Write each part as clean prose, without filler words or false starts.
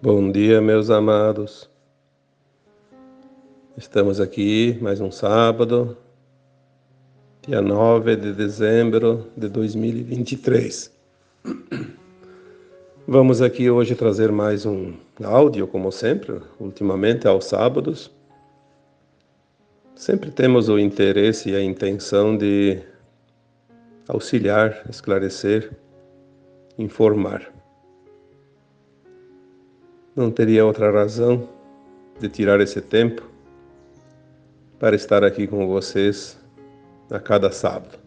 Bom dia, meus amados. Estamos aqui mais um sábado, dia 9 de dezembro de 2023. Vamos aqui hoje trazer mais um áudio, como sempre, ultimamente aos sábados. Sempre temos o interesse e a intenção de auxiliar, esclarecer, informar. Não teria outra razão de tirar esse tempo para estar aqui com vocês a cada sábado.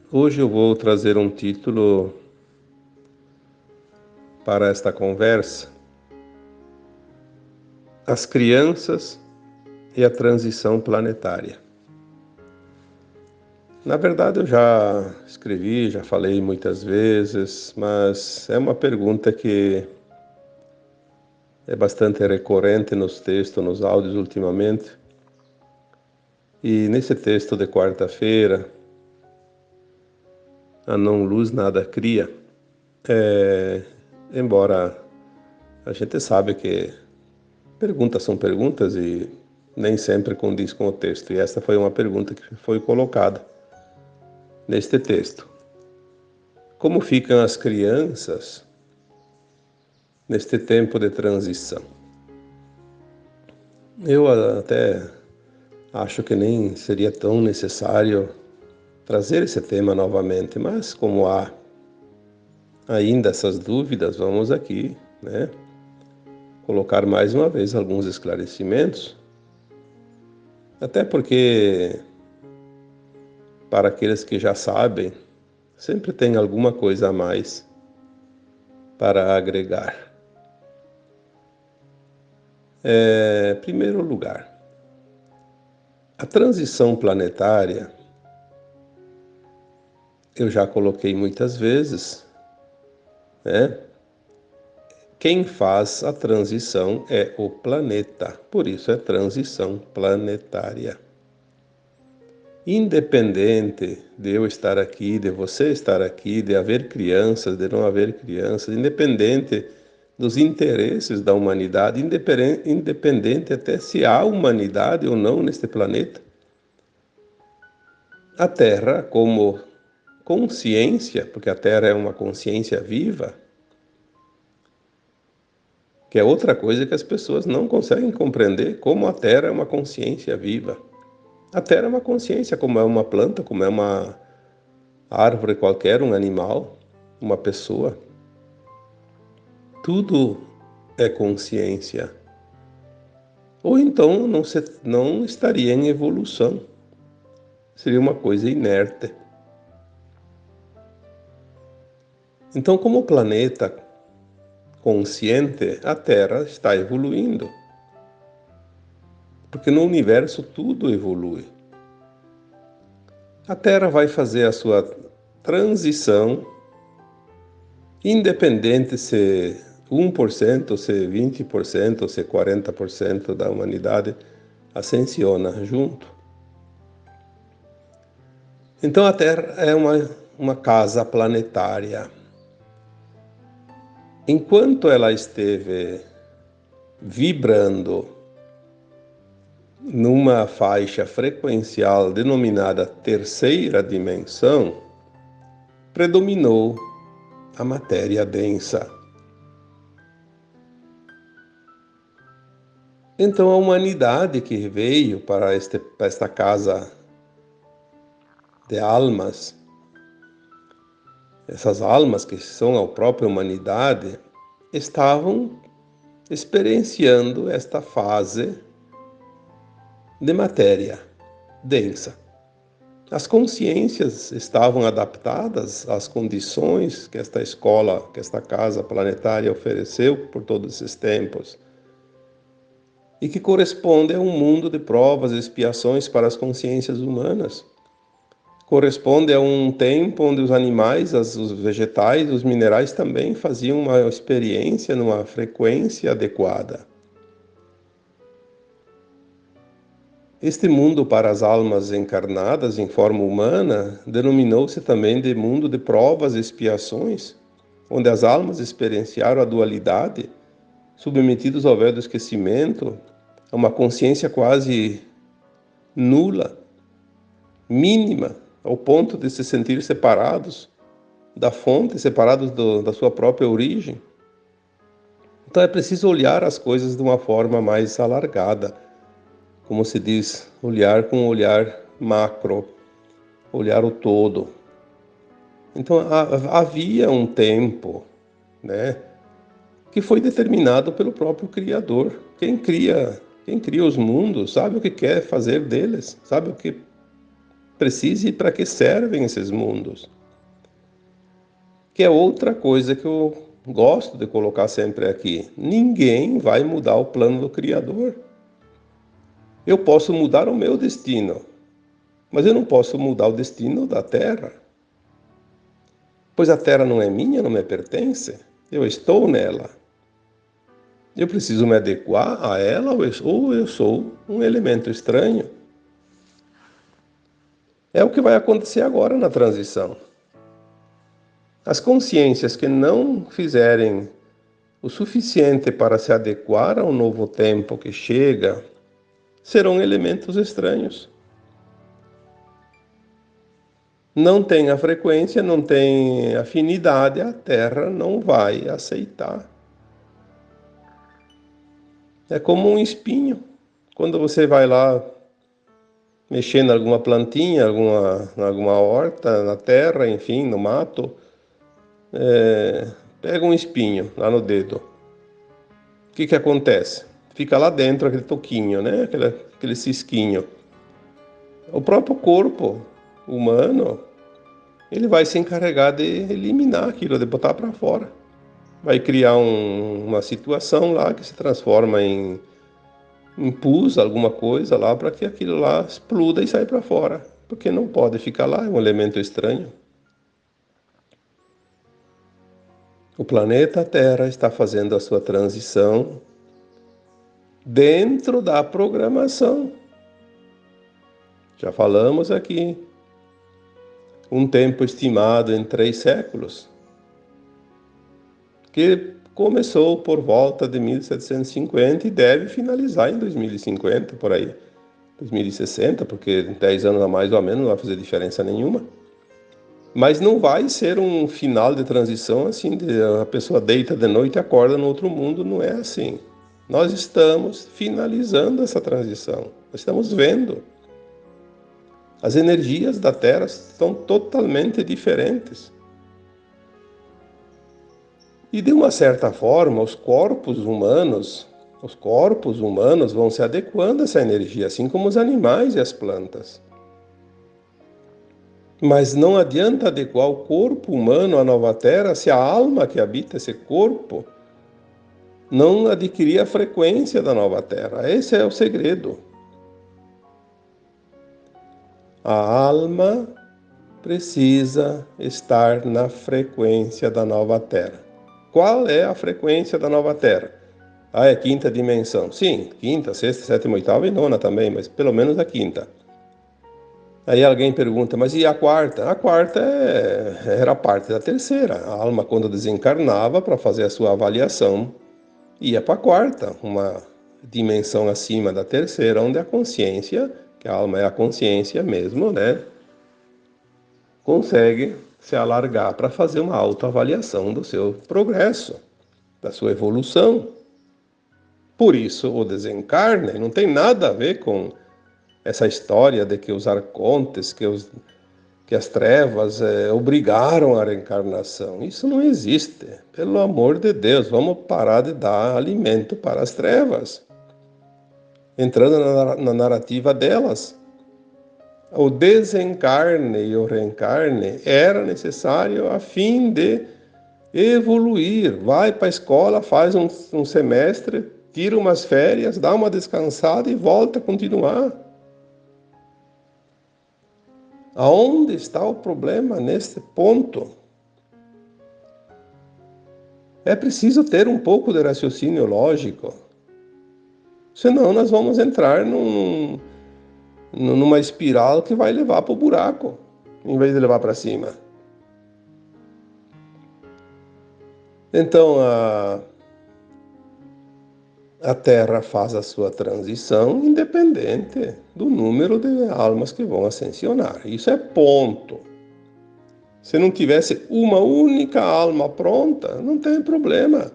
Hoje eu vou trazer um título para esta conversa: As crianças e a transição planetária. Na verdade, eu já escrevi, já falei muitas vezes, mas é uma pergunta que é bastante recorrente nos textos, nos áudios ultimamente. E nesse texto de quarta-feira, a não luz nada cria, embora a gente sabe que perguntas são perguntas e nem sempre condiz com o texto. E esta foi uma pergunta que foi colocada neste texto. Como ficam as crianças neste tempo de transição? Eu até acho que nem seria tão necessário trazer esse tema novamente, mas como há ainda essas dúvidas, vamos aqui, colocar mais uma vez alguns esclarecimentos, até porque para aqueles que já sabem, sempre tem alguma coisa a mais para agregar. Em primeiro lugar, a transição planetária, eu já coloquei muitas vezes, Quem faz a transição é o planeta, por isso é transição planetária. Independente de eu estar aqui, de você estar aqui, de haver crianças, de não haver crianças, independente dos interesses da humanidade, independente até se há humanidade ou não neste planeta, a Terra, como consciência, porque a Terra é uma consciência viva, que é outra coisa que as pessoas não conseguem compreender, como a Terra é uma consciência viva. A Terra é uma consciência, como é uma planta, como é uma árvore qualquer, um animal, uma pessoa. Tudo é consciência. Ou então não estaria em evolução. Seria uma coisa inerte. Então, como planeta consciente, a Terra está evoluindo. Porque no universo tudo evolui. A Terra vai fazer a sua transição, independente se 1%, se 20%, se 40% da humanidade ascensiona junto. Então a Terra é uma casa planetária. Enquanto ela esteve vibrando numa faixa frequencial denominada terceira dimensão, predominou a matéria densa. Então a humanidade que veio para esta casa de almas, essas almas que são a própria humanidade, estavam experienciando esta fase de matéria densa. As consciências estavam adaptadas às condições que esta escola, que esta casa planetária ofereceu por todos esses tempos, e que corresponde a um mundo de provas e expiações para as consciências humanas. Corresponde a um tempo onde os animais, os vegetais, os minerais também faziam uma experiência numa frequência adequada. Este mundo para as almas encarnadas em forma humana denominou-se também de mundo de provas e expiações, onde as almas experienciaram a dualidade, submetidos ao véu do esquecimento, a uma consciência quase nula, mínima, ao ponto de se sentir separados da fonte, separados da sua própria origem. Então é preciso olhar as coisas de uma forma mais alargada, como se diz, olhar com um olhar macro, olhar o todo. Então havia um tempo, né, que foi determinado pelo próprio Criador. Quem cria os mundos sabe o que quer fazer deles, sabe o que precisa e para que servem esses mundos. Que é outra coisa que eu gosto de colocar sempre aqui. Ninguém vai mudar o plano do Criador. Eu posso mudar o meu destino, mas eu não posso mudar o destino da Terra. Pois a Terra não é minha, não me pertence. Eu estou nela. Eu preciso me adequar a ela ou eu sou um elemento estranho. É o que vai acontecer agora na transição. As consciências que não fizerem o suficiente para se adequar ao novo tempo que chega serão elementos estranhos. Não tem a frequência, não tem afinidade, a Terra não vai aceitar. É como um espinho. Quando você vai lá mexendo em alguma plantinha, alguma horta, na terra, enfim, no mato, pega um espinho lá no dedo. O que acontece? Fica lá dentro aquele toquinho, né? Aquele cisquinho. O próprio corpo humano, ele vai se encarregar de eliminar aquilo, de botar para fora. Vai criar uma situação lá que se transforma em pus, alguma coisa lá, para que aquilo lá exploda e saia para fora. Porque não pode ficar lá, é um elemento estranho. O planeta Terra está fazendo a sua transição dentro da programação. Já falamos aqui. Um tempo estimado em 3 séculos, que começou por volta de 1750 e deve finalizar em 2050, por aí. 2060, porque 10 anos a mais ou a menos não vai fazer diferença nenhuma. Mas não vai ser um final de transição assim, a pessoa deita de noite e acorda no outro mundo, não é assim. Nós estamos finalizando essa transição, nós estamos vendo. As energias da Terra estão totalmente diferentes. E de uma certa forma, os corpos humanos vão se adequando a essa energia, assim como os animais e as plantas. Mas não adianta adequar o corpo humano à nova Terra se a alma que habita esse corpo não adquirir a frequência da nova Terra. Esse é o segredo. A alma precisa estar na frequência da nova Terra. Qual é a frequência da nova Terra? Ah, é quinta dimensão. Sim, quinta, sexta, sétima, oitava e nona também, mas pelo menos a quinta. Aí alguém pergunta, mas e a quarta? A quarta era parte da terceira. A alma, quando desencarnava para fazer a sua avaliação, ia para a quarta, uma dimensão acima da terceira, onde a consciência, que a alma é a consciência mesmo, né, consegue se alargar para fazer uma autoavaliação do seu progresso, da sua evolução. Por isso, o desencarne não tem nada a ver com essa história de que os arcontes, que as trevas obrigaram a reencarnação. Isso não existe. Pelo amor de Deus, vamos parar de dar alimento para as trevas. Entrando na narrativa delas. O desencarne e o reencarne era necessário a fim de evoluir. Vai para a escola, faz um semestre, tira umas férias, dá uma descansada e volta a continuar. Aonde está o problema nesse ponto? É preciso ter um pouco de raciocínio lógico. Senão nós vamos entrar numa espiral que vai levar para o buraco, em vez de levar para cima. Então, a Terra faz a sua transição independente do número de almas que vão ascensionar. Isso é ponto. Se não tivesse uma única alma pronta, não tem problema.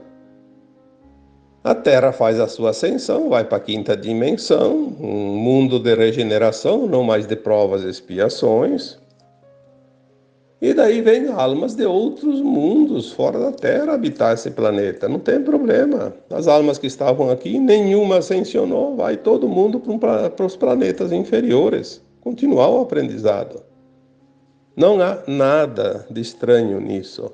A Terra faz a sua ascensão, vai para a quinta dimensão, um mundo de regeneração, não mais de provas e expiações. E daí vem almas de outros mundos fora da Terra habitar esse planeta. Não tem problema. As almas que estavam aqui, nenhuma ascensionou. Vai todo mundo para os planetas inferiores. Continuar o aprendizado. Não há nada de estranho nisso.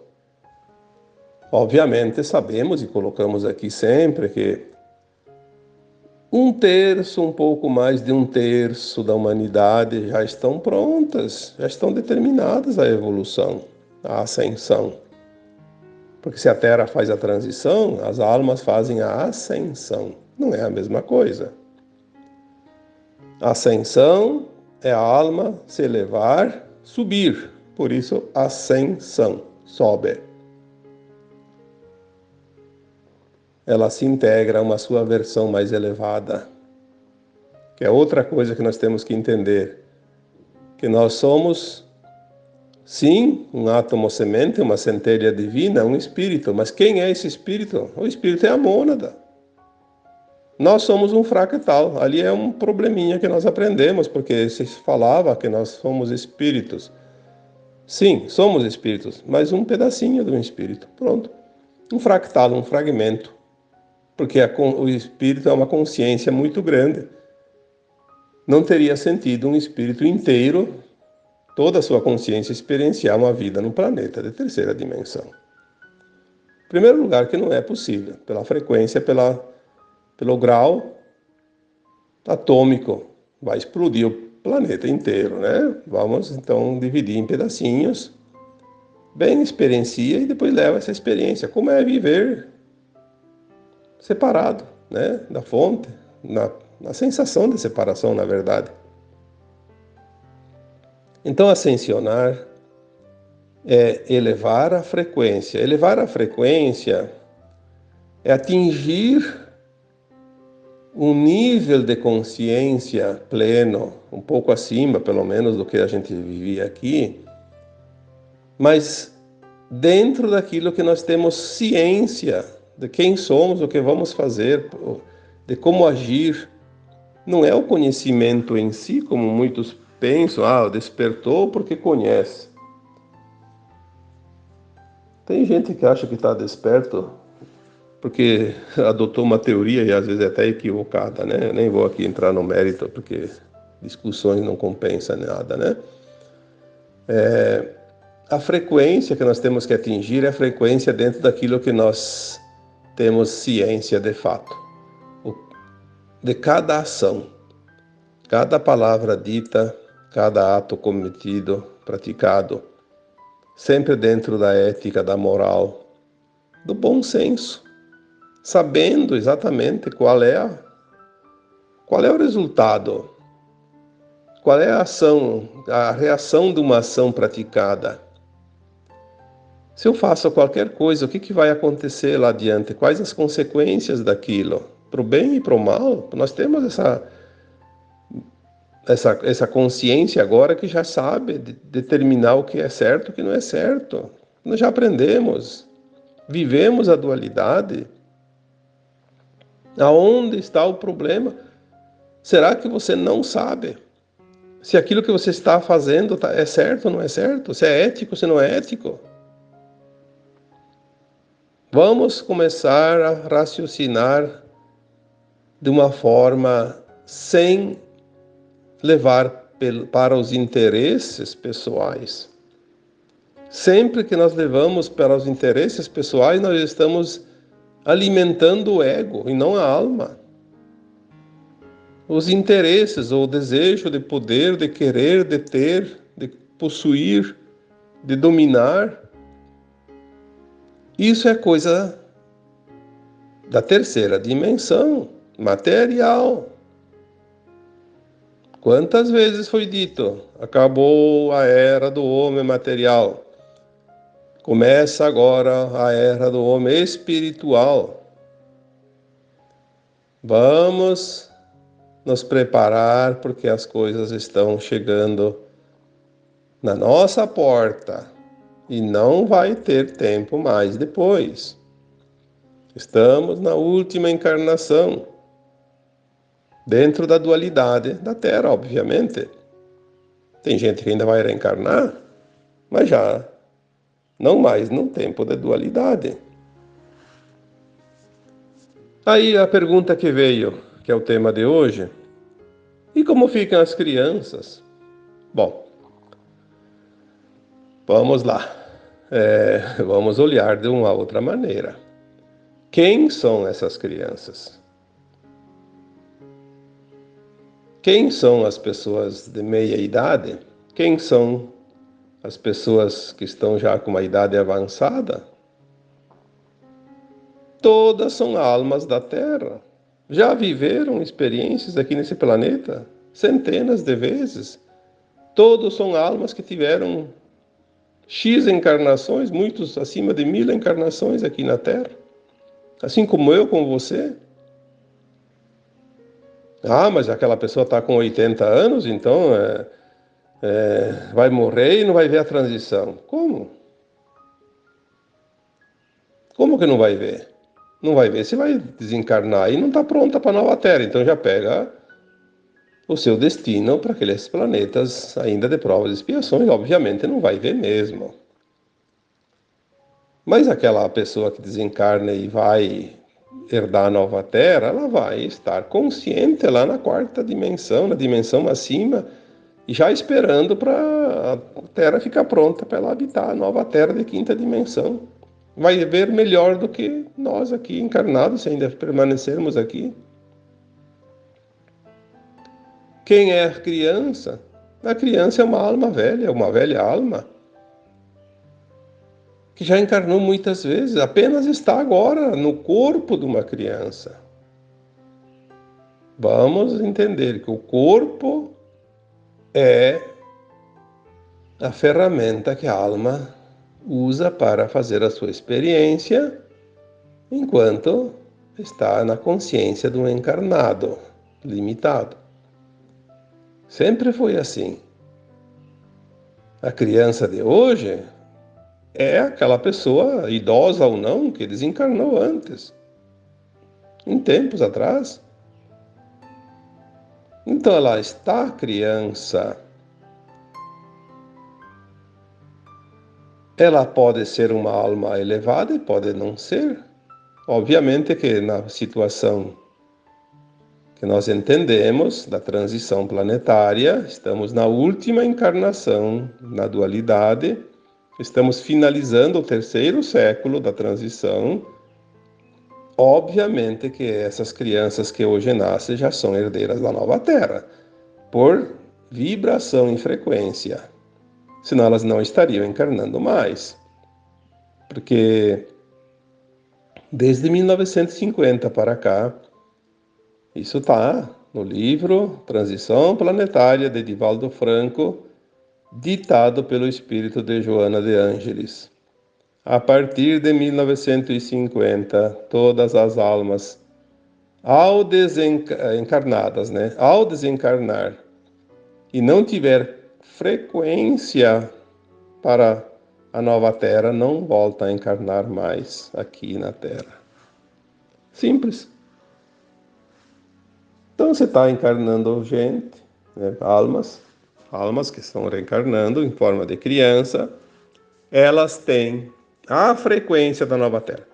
Obviamente sabemos e colocamos aqui sempre que um terço, um pouco mais de um terço da humanidade já estão prontas, já estão determinadas à evolução, à ascensão. Porque se a Terra faz a transição, as almas fazem a ascensão. Não é a mesma coisa. A ascensão é a alma se elevar, subir. Por isso, ascensão, sobe. Ela se integra a uma sua versão mais elevada. Que é outra coisa que nós temos que entender. Que nós somos, sim, um átomo semente, uma centelha divina, um espírito. Mas quem é esse espírito? O espírito é a mônada. Nós somos um fractal. Ali é um probleminha que nós aprendemos, porque se falava que nós somos espíritos. Sim, somos espíritos, mas um pedacinho de um espírito. Pronto. Um fractal, um fragmento. Porque o espírito é uma consciência muito grande. Não teria sentido um espírito inteiro, toda a sua consciência, experienciar uma vida no planeta de terceira dimensão. Em primeiro lugar, que não é possível, pela frequência, pelo grau atômico. Vai explodir o planeta inteiro, né? Vamos então dividir em pedacinhos, bem experiencia e depois leva essa experiência. Como é viver separado, né, da fonte, na sensação de separação, na verdade. Então, ascensionar é elevar a frequência. Elevar a frequência é atingir um nível de consciência pleno, um pouco acima, pelo menos, do que a gente vivia aqui, mas dentro daquilo que nós temos ciência de quem somos, o que vamos fazer, de como agir. Não é o conhecimento em si, como muitos pensam, despertou porque conhece. Tem gente que acha que está desperto porque adotou uma teoria e às vezes é até equivocada, né? Eu nem vou aqui entrar no mérito porque discussões não compensam nada, né? A frequência que nós temos que atingir é a frequência dentro daquilo que nós temos ciência de fato. De cada ação, cada palavra dita, cada ato cometido, praticado, sempre dentro da ética, da moral, do bom senso, sabendo exatamente qual é o resultado, qual é a ação, a reação de uma ação praticada. Se eu faço qualquer coisa, o que vai acontecer lá adiante? Quais as consequências daquilo? Para o bem e para o mal? Nós temos essa consciência agora que já sabe determinar o que é certo e o que não é certo. Nós já aprendemos, vivemos a dualidade. Aonde está o problema? Será que você não sabe se aquilo que você está fazendo é certo ou não é certo? Se é ético, se não é ético? Vamos começar a raciocinar de uma forma sem levar para os interesses pessoais. Sempre que nós levamos para os interesses pessoais, nós estamos alimentando o ego e não a alma. Os interesses, ou o desejo de poder, de querer, de ter, de possuir, de dominar, isso é coisa da terceira dimensão, material. Quantas vezes foi dito, acabou a era do homem material. Começa agora a era do homem espiritual. Vamos nos preparar porque as coisas estão chegando na nossa porta e não vai ter tempo mais depois. Estamos na última encarnação, dentro da dualidade da Terra, obviamente. Tem gente que ainda vai reencarnar, mas já não mais no tempo da dualidade. Aí a pergunta que veio, que é o tema de hoje, e como ficam as crianças? Bom, vamos lá. Vamos olhar de uma outra maneira. Quem são essas crianças? Quem são as pessoas de meia idade? Quem são as pessoas que estão já com uma idade avançada? Todas são almas da Terra. Já viveram experiências aqui nesse planeta centenas de vezes. Todos são almas que tiveram X encarnações, muitos acima de 1000 encarnações aqui na Terra. Assim como eu, como você. Ah, mas aquela pessoa está com 80 anos, então vai morrer e não vai ver a transição. Como? Como que não vai ver? Não vai ver se vai desencarnar e não está pronta para a nova Terra. Então já pega o seu destino para aqueles planetas ainda de provas e expiações. Obviamente não vai ver mesmo. Mas aquela pessoa que desencarna e vai herdar a nova Terra, ela vai estar consciente lá na quarta dimensão, na dimensão acima, e já esperando para a Terra ficar pronta para ela habitar a nova Terra de quinta dimensão. Vai ver melhor do que nós aqui encarnados, se ainda permanecermos aqui. Quem é a criança? A criança é uma alma velha, uma velha alma, que já encarnou muitas vezes, apenas está agora no corpo de uma criança. Vamos entender que o corpo é a ferramenta que a alma usa para fazer a sua experiência enquanto está na consciência de um encarnado limitado. Sempre foi assim. A criança de hoje é aquela pessoa, idosa ou não, que desencarnou antes, em tempos atrás. Então ela está criança. Ela pode ser uma alma elevada e pode não ser. Obviamente que na situação que nós entendemos da transição planetária, estamos na última encarnação na dualidade, estamos finalizando o terceiro século da transição. Obviamente que essas crianças que hoje nascem já são herdeiras da nova Terra, por vibração e frequência. Senão elas não estariam encarnando mais. Porque desde 1950 para cá, isso está no livro Transição Planetária de Divaldo Franco, ditado pelo espírito de Joana de Ângeles. A partir de 1950, todas as almas, encarnadas, ao desencarnar e não tiver frequência para a nova Terra, não volta a encarnar mais aqui na Terra. Simples. Então você está encarnando gente, almas que estão reencarnando em forma de criança, elas têm a frequência da nova Terra.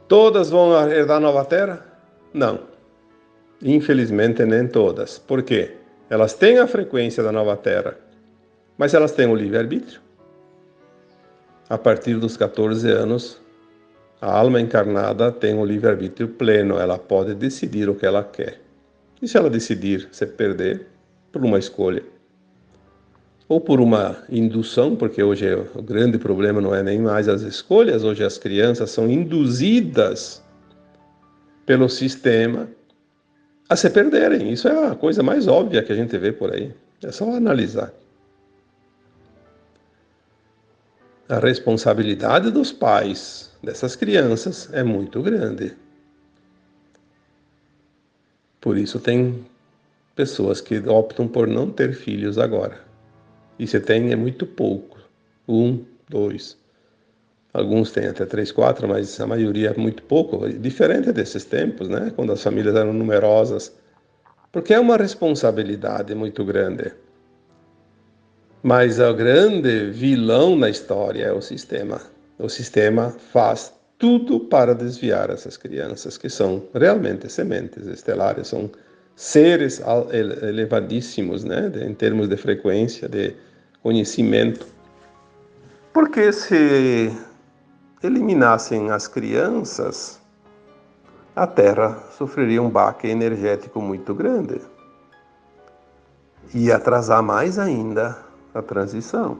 Todas vão herdar a nova Terra? Não. Infelizmente, nem todas. Por quê? Elas têm a frequência da nova Terra, mas elas têm o livre-arbítrio. A partir dos 14 anos, a alma encarnada tem o livre-arbítrio pleno. Ela pode decidir o que ela quer. E se ela decidir se perder, por uma escolha, ou por uma indução, porque hoje o grande problema não é nem mais as escolhas, hoje as crianças são induzidas pelo sistema a se perderem. Isso é a coisa mais óbvia que a gente vê por aí. É só analisar. A responsabilidade dos pais dessas crianças é muito grande. Por isso tem pessoas que optam por não ter filhos agora. E se tem é muito pouco. 1, 2. Alguns têm até 3, 4, mas a maioria é muito pouco. Diferente desses tempos, né? Quando as famílias eram numerosas. Porque é uma responsabilidade muito grande. Mas o grande vilão na história é o sistema. O sistema faz tudo para desviar essas crianças, que são realmente sementes estelares, são seres elevadíssimos, né, em termos de frequência, de conhecimento. Porque se eliminassem as crianças, a Terra sofreria um baque energético muito grande. E atrasar mais ainda a transição.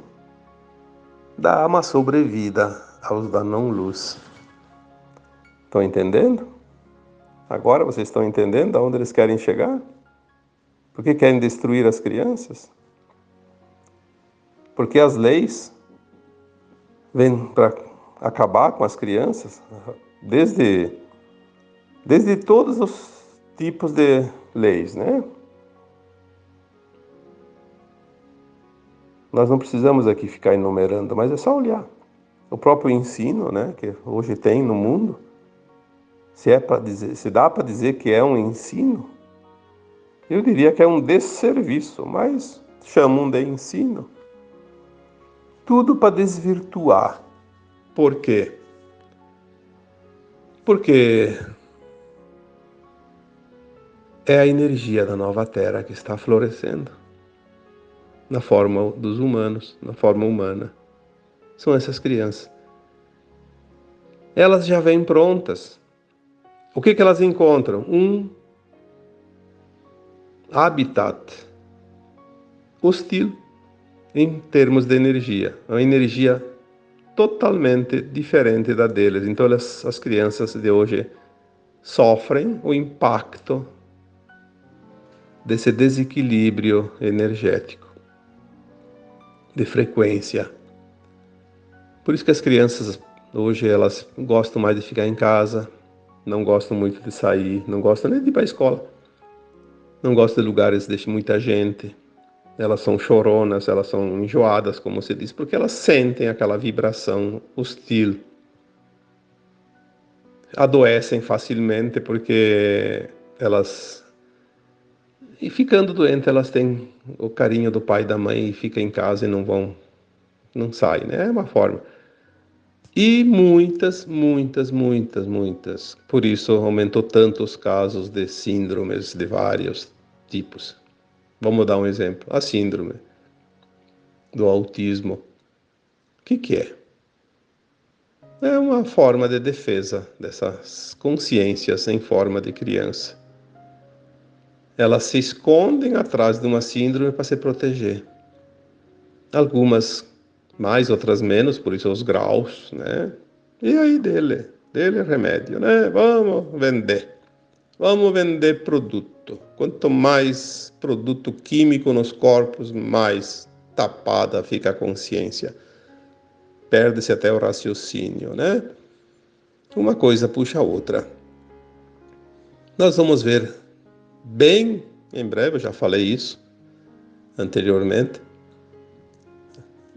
Dá uma sobrevida aos da não-luz. Estão entendendo? Agora vocês estão entendendo aonde eles querem chegar? Por que querem destruir as crianças? Porque as leis vêm para acabar com as crianças, desde todos os tipos de leis, né? Nós não precisamos aqui ficar enumerando, mas é só olhar. O próprio ensino, né, que hoje tem no mundo, se dá para dizer que é um ensino, eu diria que é um desserviço, mas chamam de ensino. Tudo para desvirtuar. Por quê? Porque é a energia da nova Terra que está florescendo na forma dos humanos, na forma humana. São essas crianças. Elas já vêm prontas. O que elas encontram? Um habitat hostil em termos de energia. Uma energia totalmente diferente da deles. Então as crianças de hoje sofrem o impacto desse desequilíbrio energético, de frequência. Por isso que as crianças hoje elas gostam mais de ficar em casa, não gostam muito de sair, não gostam nem de ir para a escola, não gostam de lugares de muita gente. Elas são choronas, elas são enjoadas, como se diz, porque elas sentem aquela vibração hostil. Adoecem facilmente porque elas... E ficando doentes, elas têm o carinho do pai e da mãe e ficam em casa e não saem, né? É uma forma. E muitas. Por isso aumentou tanto os casos de síndromes de vários tipos. Vamos dar um exemplo. A síndrome do autismo. O que é? É uma forma de defesa dessas consciências em forma de criança. Elas se escondem atrás de uma síndrome para se proteger. Algumas mais, outras menos, por isso os graus, né? E aí dele é remédio, né? Vamos vender produto. Quanto mais produto químico nos corpos, mais tapada fica a consciência. Perde-se até o raciocínio, né? Uma coisa puxa a outra. Nós vamos ver bem em breve, eu já falei isso anteriormente,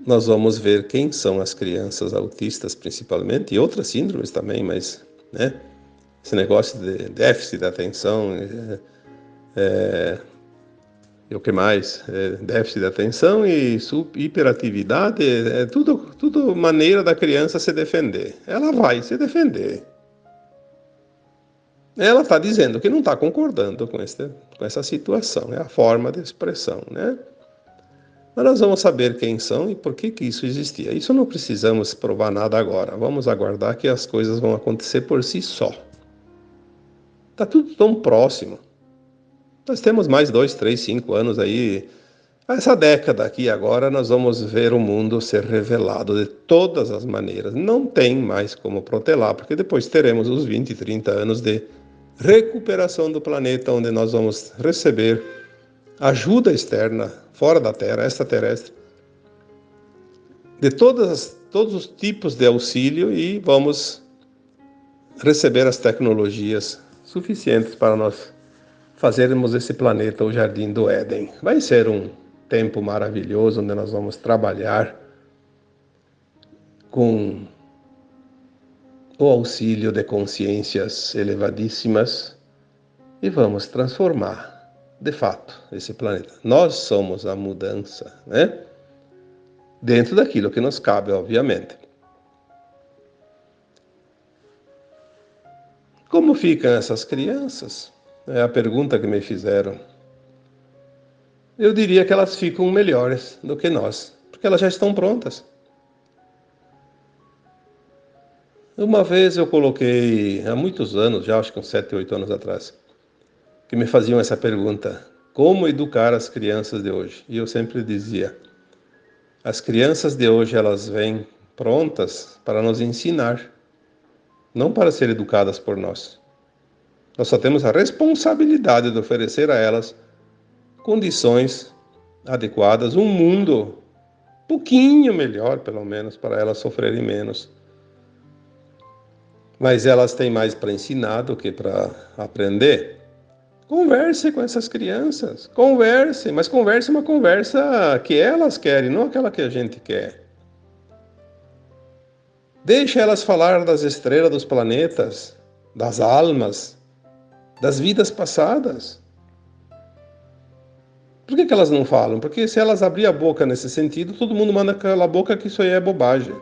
nós vamos ver quem são as crianças autistas principalmente, e outras síndromes também, mas, né, esse negócio de déficit de atenção, e o que mais? Déficit de atenção e hiperatividade, é tudo maneira da criança se defender. Ela vai se defender. Ela está dizendo que não está concordando com essa situação, é a forma de expressão, né? Mas nós vamos saber quem são e por que isso existia. Isso não precisamos provar nada agora. Vamos aguardar que as coisas vão acontecer por si só. Está tudo tão próximo. Nós temos mais 2, 3, 5 anos aí. Essa década aqui agora nós vamos ver o mundo ser revelado de todas as maneiras. Não tem mais como protelar, porque depois teremos os 20, 30 anos de recuperação do planeta, onde nós vamos receber ajuda externa, fora da Terra, extraterrestre, de todas todos os tipos de auxílio e vamos receber as tecnologias suficientes para nós fazermos esse planeta o Jardim do Éden. Vai ser um tempo maravilhoso onde nós vamos trabalhar com o auxílio de consciências elevadíssimas e vamos transformar, de fato, esse planeta. Nós somos a mudança, né? Dentro daquilo que nos cabe, obviamente. Como ficam essas crianças? É a pergunta que me fizeram. Eu diria que elas ficam melhores do que nós, porque elas já estão prontas. Uma vez eu coloquei, há muitos anos, já acho que uns 7, 8 anos atrás, que me faziam essa pergunta: como educar as crianças de hoje? E eu sempre dizia: as crianças de hoje, elas vêm prontas para nos ensinar, não para ser educadas por nós. Nós só temos a responsabilidade de oferecer a elas condições adequadas, um mundo um pouquinho melhor, pelo menos, para elas sofrerem menos. Mas elas têm mais para ensinar do que para aprender. Converse com essas crianças, converse, mas converse uma conversa que elas querem, não aquela que a gente quer. Deixe elas falar das estrelas, dos planetas, das almas, das vidas passadas. Por que elas não falam? Porque se elas abrirem a boca nesse sentido, todo mundo manda calar a boca que isso aí é bobagem.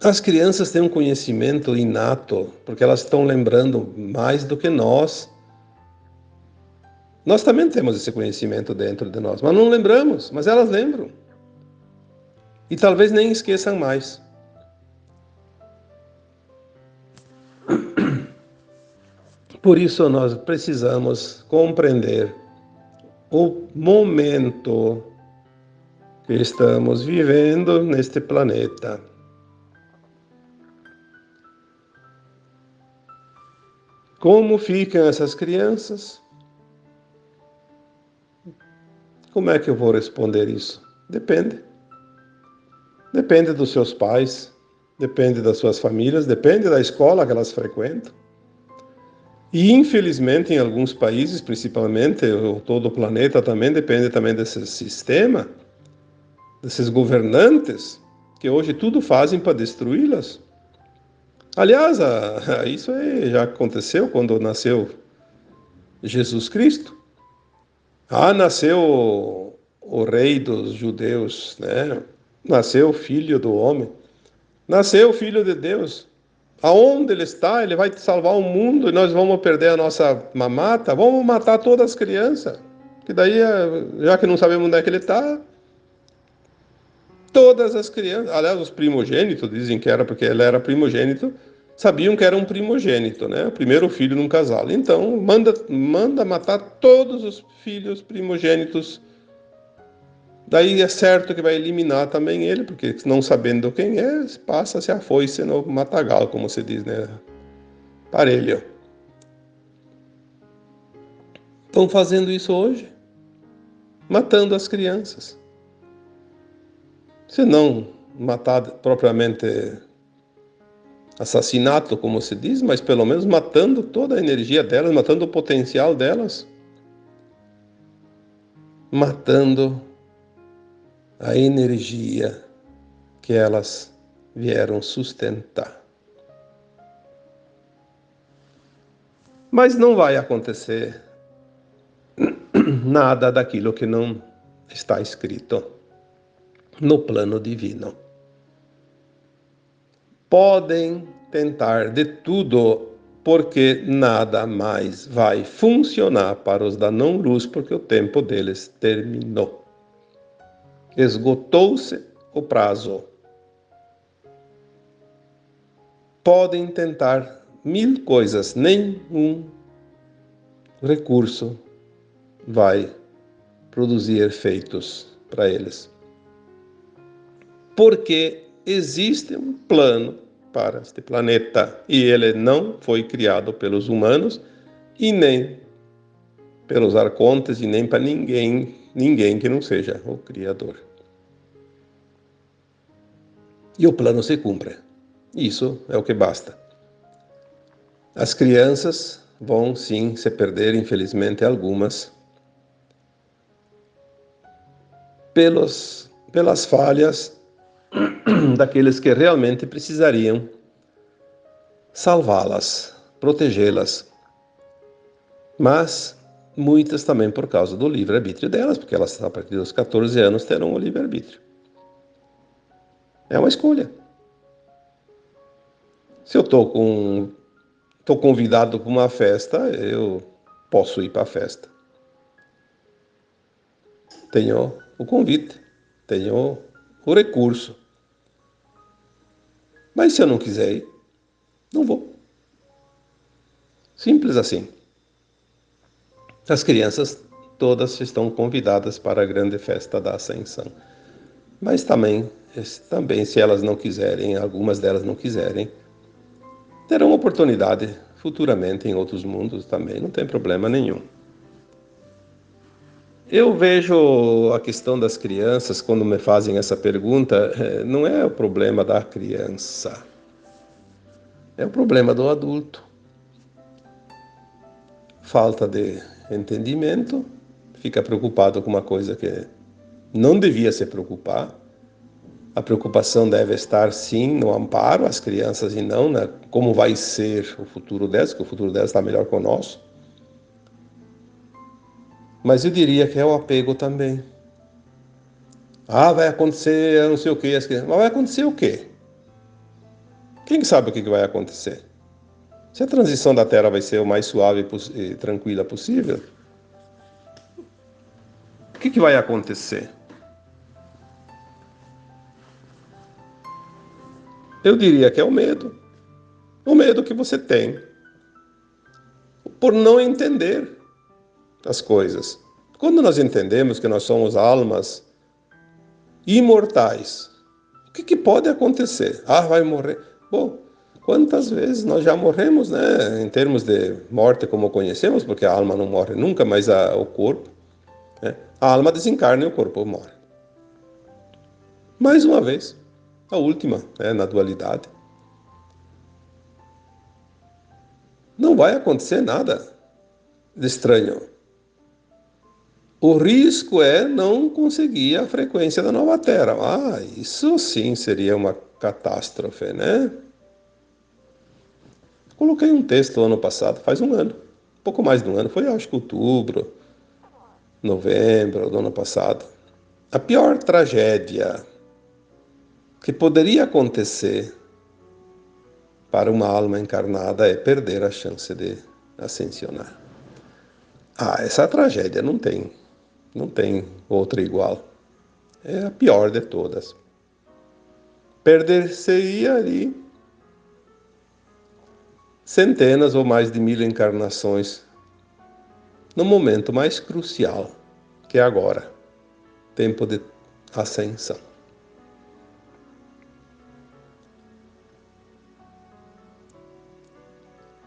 As crianças têm um conhecimento inato, porque elas estão lembrando mais do que nós. Nós também temos esse conhecimento dentro de nós, mas não lembramos, mas elas lembram. E talvez nem esqueçam mais. Por isso nós precisamos compreender o momento que estamos vivendo neste planeta. Como ficam essas crianças? Como é que eu vou responder isso? Depende. Depende dos seus pais, depende das suas famílias, depende da escola que elas frequentam. E, infelizmente, em alguns países, principalmente, todo o planeta também depende também desse sistema, desses governantes, que hoje tudo fazem para destruí-las. Aliás, isso já aconteceu quando nasceu Jesus Cristo. Nasceu o rei dos judeus, né? Nasceu o filho do homem. Nasceu o filho de Deus. Aonde ele está, ele vai salvar o mundo e nós vamos perder a nossa mamata, vamos matar todas as crianças. Que daí, já que não sabemos onde é que ele está, todas as crianças, aliás, os primogênitos, dizem que era porque ele era primogênito, sabiam que era um primogênito, né? O primeiro filho num casal. Então, manda matar todos os filhos primogênitos. Daí é certo que vai eliminar também ele, porque não sabendo quem é, passa-se a foice no matagal, como se diz, né? Parelho. Estão fazendo isso hoje, matando as crianças. Se não matar propriamente assassinato, como se diz, mas pelo menos matando toda a energia delas, matando o potencial delas, matando a energia que elas vieram sustentar. Mas não vai acontecer nada daquilo que não está escrito no plano divino. Podem tentar de tudo, porque nada mais vai funcionar para os da não-luz, porque o tempo deles terminou. Esgotou-se o prazo. Podem tentar 1000 coisas, nenhum recurso vai produzir efeitos para eles. Porque existe um plano para este planeta e ele não foi criado pelos humanos e nem pelos arcontes e nem para ninguém que não seja o Criador. e o plano se cumpre. Isso é o que basta. As crianças vão sim se perder, infelizmente, algumas, pelas falhas daqueles que realmente precisariam salvá-las, protegê-las. Mas muitas também por causa do livre-arbítrio delas, porque elas, a partir dos 14 anos, terão o livre-arbítrio. É uma escolha. Se eu estou convidado para uma festa, eu posso ir para a festa. Tenho o convite, tenho o recurso. Mas se eu não quiser ir, não vou. Simples assim. As crianças todas estão convidadas para a grande festa da Ascensão. Mas também, se elas não quiserem, algumas delas não quiserem, terão oportunidade futuramente em outros mundos também, não tem problema nenhum. Eu vejo a questão das crianças, quando me fazem essa pergunta, não é o problema da criança, é o problema do adulto. Falta de entendimento, fica preocupado com uma coisa que não devia se preocupar. A preocupação deve estar, sim, no amparo às crianças e não na como vai ser o futuro delas, que o futuro delas está melhor que o nosso. Mas eu diria que é o apego também. Ah, vai acontecer não sei o quê. Mas vai acontecer o quê? Quem sabe o que vai acontecer? Se a transição da Terra vai ser o mais suave e tranquila possível, o que vai acontecer? Eu diria que é o medo. O medo que você tem por não entender as coisas. Quando nós entendemos que nós somos almas imortais, o que pode acontecer? Ah, vai morrer. Bom, quantas vezes nós já morremos, né? Em termos de morte como conhecemos, porque a alma não morre nunca, mas o corpo, né? A alma desencarna e o corpo morre. Mais uma vez, a última, né? Na dualidade. Não vai acontecer nada de estranho. O risco é não conseguir a frequência da nova Terra. Ah, isso sim seria uma catástrofe, né? Coloquei um texto ano passado, faz um ano, pouco mais de um ano, foi acho que outubro, novembro do ano passado. A pior tragédia que poderia acontecer para uma alma encarnada é perder a chance de ascensionar. Ah, essa tragédia não tem outra igual. É a pior de todas. Perder-se-ia ali centenas ou mais de 1000 encarnações no momento mais crucial, que é agora, tempo de ascensão.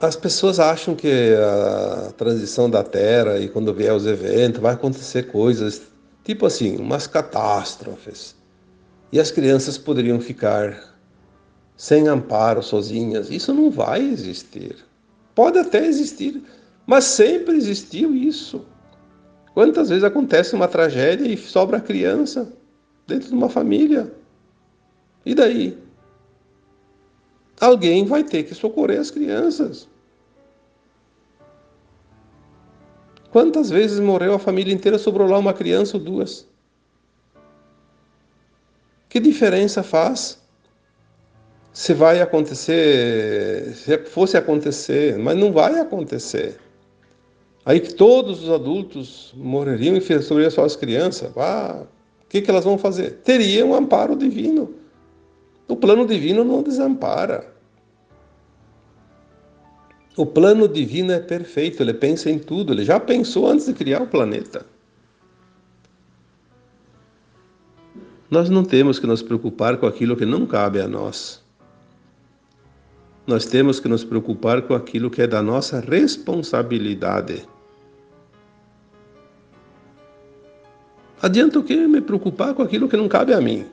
As pessoas acham que a transição da Terra e quando vier os eventos vai acontecer coisas, tipo assim, umas catástrofes. E as crianças poderiam ficar sem amparo, sozinhas. Isso não vai existir. Pode até existir, mas sempre existiu isso. Quantas vezes acontece uma tragédia e sobra a criança dentro de uma família? E daí? Alguém vai ter que socorrer as crianças. Quantas vezes morreu a família inteira, sobrou lá uma criança ou duas? Que diferença faz? Se vai acontecer, se fosse acontecer, mas não vai acontecer. Aí que todos os adultos morreriam e sobrariam só as crianças. Ah, o que elas vão fazer? Teria um amparo divino. O plano divino não desampara. O plano divino é perfeito, ele pensa em tudo, ele já pensou antes de criar o planeta. Nós não temos que nos preocupar com aquilo que não cabe a nós. Nós temos que nos preocupar com aquilo que é da nossa responsabilidade. Adianta o quê me preocupar com aquilo que não cabe a mim?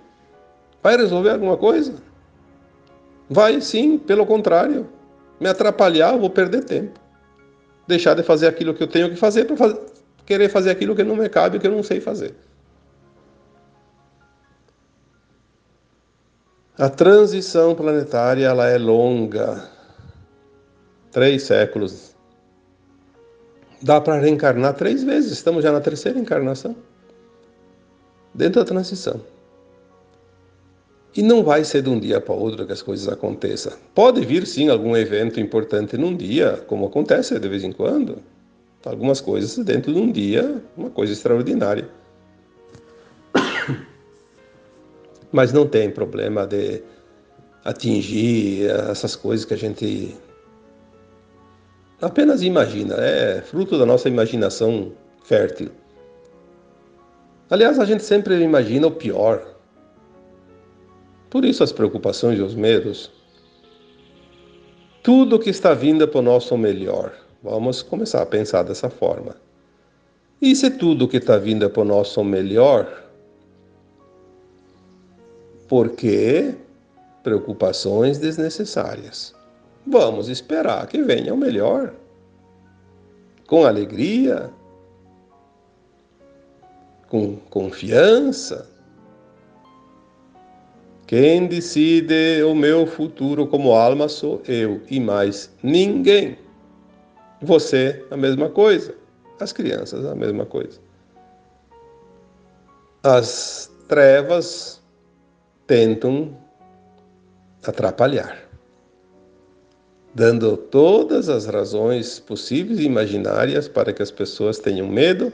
Vai resolver alguma coisa? Vai sim, pelo contrário. Me atrapalhar, eu vou perder tempo. Deixar de fazer aquilo que eu tenho que fazer para querer fazer aquilo que não me cabe, que eu não sei fazer. A transição planetária, ela é longa. 3 séculos. Dá para reencarnar 3 vezes. Estamos já na terceira encarnação. Dentro da transição. E não vai ser de um dia para outro que as coisas aconteçam. Pode vir, sim, algum evento importante num dia, como acontece de vez em quando. Algumas coisas dentro de um dia, uma coisa extraordinária. Mas não tem problema de atingir essas coisas que a gente apenas imagina. É fruto da nossa imaginação fértil. Aliás, a gente sempre imagina o pior. Por isso as preocupações e os medos. Tudo que está vindo para o nosso melhor. Vamos começar a pensar dessa forma. E se tudo que está vindo para o nosso melhor, por que preocupações desnecessárias? Vamos esperar que venha o melhor. Com alegria, com confiança. Quem decide o meu futuro como alma sou eu e mais ninguém. Você, a mesma coisa. As crianças, a mesma coisa. As trevas tentam atrapalhar, dando todas as razões possíveis e imaginárias para que as pessoas tenham medo,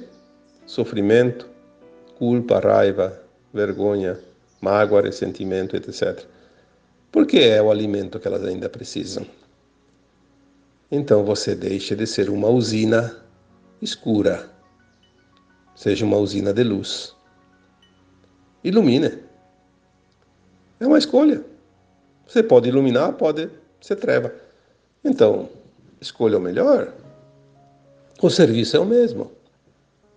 sofrimento, culpa, raiva, vergonha, mágoa, ressentimento, etc. Porque é o alimento que elas ainda precisam. Então você deixa de ser uma usina escura, seja uma usina de luz. Ilumine. É uma escolha. Você pode iluminar, pode ser treva. Então, escolha o melhor. O serviço é o mesmo.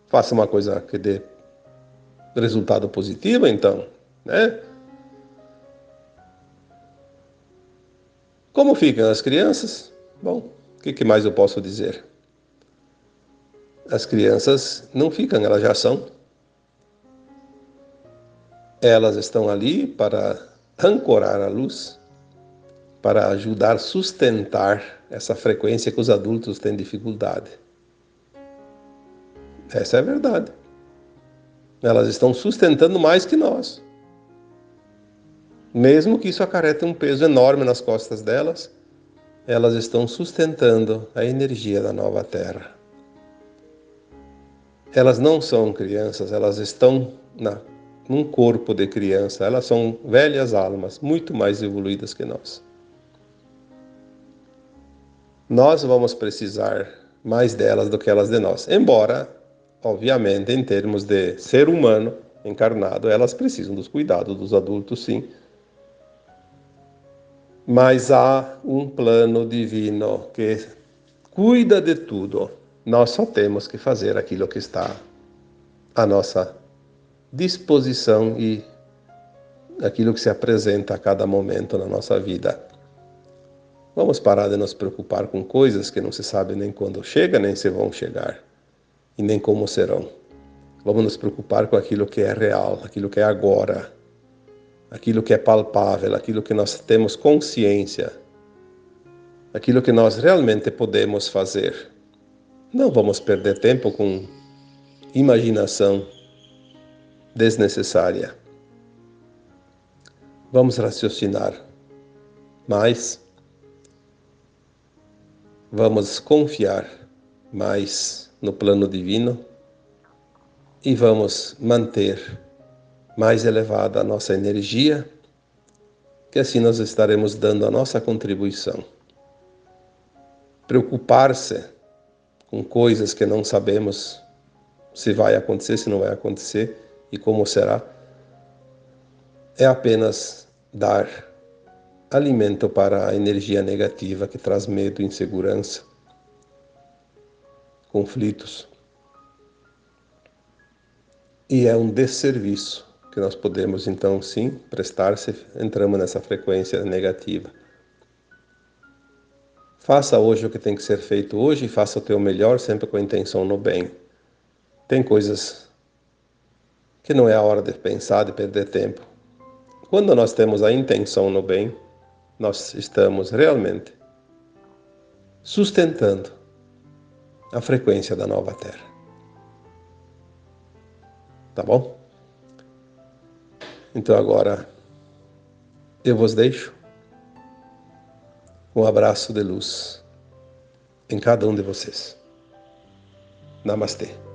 Faça uma coisa que dê resultado positivo, então, né? Como ficam as crianças? Bom, o que mais eu posso dizer? As crianças não ficam, elas já são. Elas estão ali para ancorar a luz, para ajudar a sustentar essa frequência que os adultos têm dificuldade. Essa é a verdade. Elas estão sustentando mais que nós. Mesmo que isso acarrete um peso enorme nas costas delas, elas estão sustentando a energia da nova Terra. Elas não são crianças, elas estão num corpo de criança. Elas são velhas almas, muito mais evoluídas que nós. Nós vamos precisar mais delas do que elas de nós. Embora, obviamente, em termos de ser humano encarnado, elas precisam dos cuidados dos adultos, sim. Mas há um plano divino que cuida de tudo. Nós só temos que fazer aquilo que está à nossa disposição e aquilo que se apresenta a cada momento na nossa vida. Vamos parar de nos preocupar com coisas que não se sabe nem quando chega, nem se vão chegar, e nem como serão. Vamos nos preocupar com aquilo que é real, aquilo que é agora, aquilo que é palpável, aquilo que nós temos consciência, aquilo que nós realmente podemos fazer. Não vamos perder tempo com imaginação desnecessária. Vamos raciocinar mais, vamos confiar mais no plano divino e vamos manter mais elevada a nossa energia, que assim nós estaremos dando a nossa contribuição. Preocupar-se com coisas que não sabemos se vai acontecer, se não vai acontecer e como será, é apenas dar alimento para a energia negativa que traz medo, insegurança, conflitos. E é um desserviço que nós podemos então sim prestar se entramos nessa frequência negativa. Faça hoje o que tem que ser feito hoje e faça o teu melhor sempre com a intenção no bem. Tem coisas que não é a hora de pensar, de perder tempo. Quando nós temos a intenção no bem, nós estamos realmente sustentando a frequência da nova Terra. Tá bom? Então agora eu vos deixo um abraço de luz em cada um de vocês. Namastê.